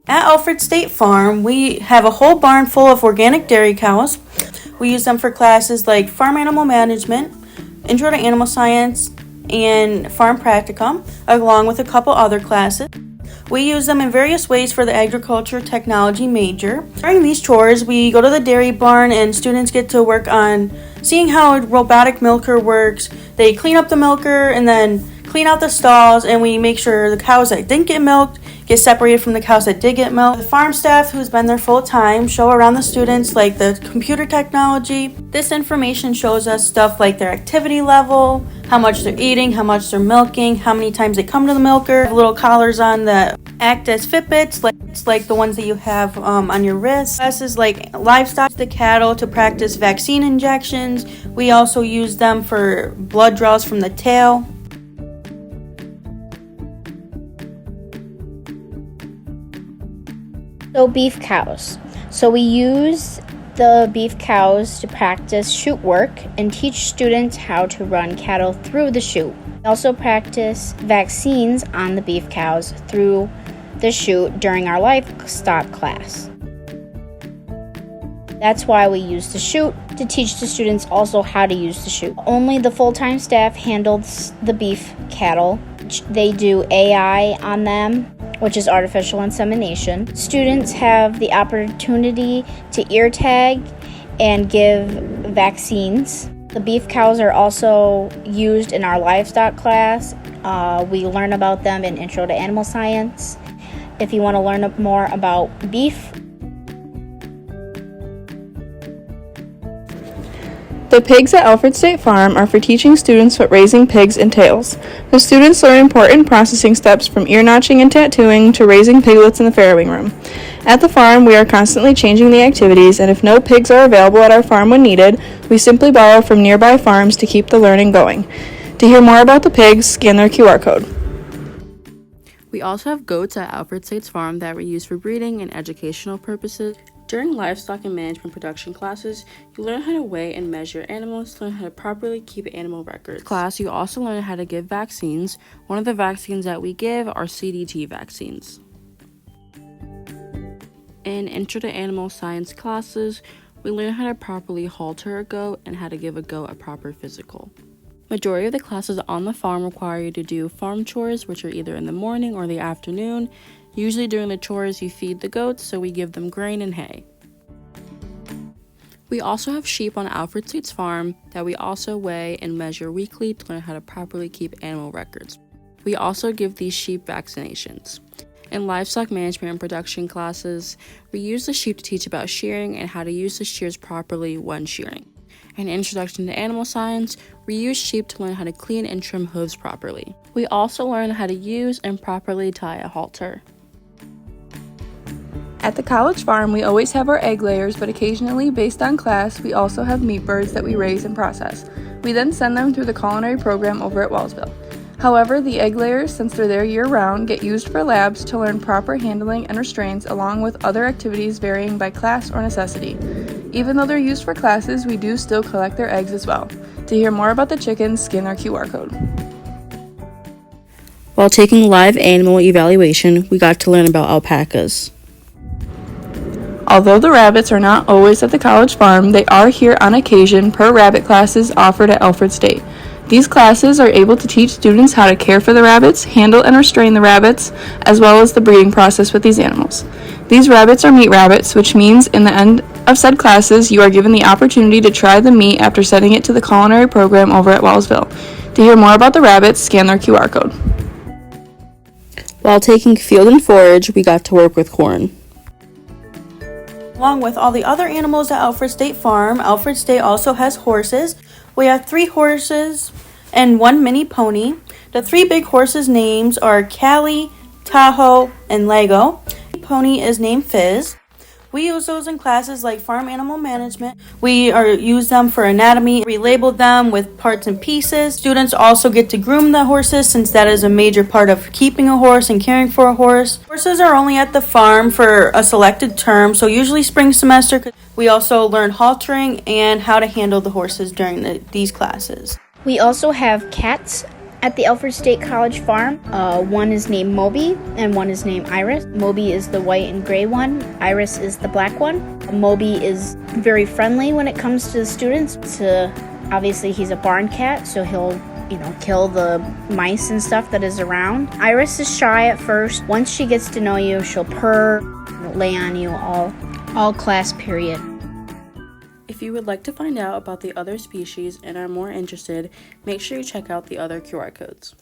At Alfred State Farm, we have a whole barn full of organic dairy cows. We use them for classes like farm animal management, intro to animal science, and farm practicum, along with a couple other classes. We use them in various ways for the agriculture technology major. During these chores, we go to the dairy barn and students get to work on seeing how a robotic milker works. They clean up the milker and then clean out the stalls, and we make sure the cows that didn't get milked get separated from the cows that did get milked. The farm staff who's been there full time show around the students like the computer technology. This information shows us stuff like their activity level, how much they're eating, how much they're milking, how many times they come to the milker. Little collars on that act as Fitbits, like the ones that you have on your wrist. Classes like livestock, the cattle, to practice vaccine injections. We also use them for blood draws from the tail. So beef cows. So we use the beef cows to practice chute work and teach students how to run cattle through the chute. We also practice vaccines on the beef cows through the chute during our livestock class. That's why we use the chute, to teach the students also how to use the chute. Only the full-time staff handles the beef cattle. They do AI on them, which is artificial insemination. Students have the opportunity to ear tag and give vaccines. The beef cows are also used in our livestock class. We learn about them in Intro to Animal Science. If you want to learn more about beef, the pigs at Alfred State Farm are for teaching students what raising pigs entails. The students learn important processing steps from ear notching and tattooing to raising piglets in the farrowing room. At the farm, we are constantly changing the activities, and if no pigs are available at our farm when needed, we simply borrow from nearby farms to keep the learning going. To hear more about the pigs, scan their QR code. We also have goats at Alfred State's Farm that we use for breeding and educational purposes. During livestock and management production classes, you learn how to weigh and measure animals, learn how to properly keep animal records. Class, you also learn how to give vaccines. One of the vaccines that we give are CDT vaccines. In Intro to Animal Science classes, we learn how to properly halter a goat and how to give a goat a proper physical. Majority of the classes on the farm require you to do farm chores, which are either in the morning or the afternoon. Usually during the chores, you feed the goats, so we give them grain and hay. We also have sheep on Alfred State's Farm that we also weigh and measure weekly to learn how to properly keep animal records. We also give these sheep vaccinations. In livestock management and production classes, we use the sheep to teach about shearing and how to use the shears properly when shearing. In Introduction to Animal Science, we use sheep to learn how to clean and trim hooves properly. We also learn how to use and properly tie a halter. At the college farm, we always have our egg layers, but occasionally, based on class, we also have meat birds that we raise and process. We then send them through the culinary program over at Wellsville. However, the egg layers, since they're there year-round, get used for labs to learn proper handling and restraints, along with other activities varying by class or necessity. Even though they're used for classes, we do still collect their eggs as well. To hear more about the chickens, scan our QR code. While taking live animal evaluation, we got to learn about alpacas. Although the rabbits are not always at the college farm, they are here on occasion per rabbit classes offered at Alfred State. These classes are able to teach students how to care for the rabbits, handle and restrain the rabbits, as well as the breeding process with these animals. These rabbits are meat rabbits, which means in the end of said classes, you are given the opportunity to try the meat after sending it to the culinary program over at Wellsville. To hear more about the rabbits, scan their QR code. While taking field and forage, we got to work with corn. Along with all the other animals at Alfred State Farm, Alfred State also has horses. We have 3 horses and 1 mini pony. The 3 big horses' names are Callie, Tahoe, and Lego. The pony is named Fizz. We use those in classes like farm animal management. We use them for anatomy. We label them with parts and pieces. Students also get to groom the horses, since that is a major part of keeping a horse and caring for a horse. Horses are only at the farm for a selected term, so usually spring semester. We also learn haltering and how to handle the horses during these classes. we also have cats At the Alfred State College farm, one is named Moby and one is named Iris. Moby is the white and gray one. Iris is the black one. Moby is very friendly when it comes to the students. Obviously, he's a barn cat, so he'll kill the mice and stuff that is around. Iris is shy at first. Once she gets to know you, she'll purr, lay on you all class period. If you would like to find out about the other species and are more interested, make sure you check out the other QR codes.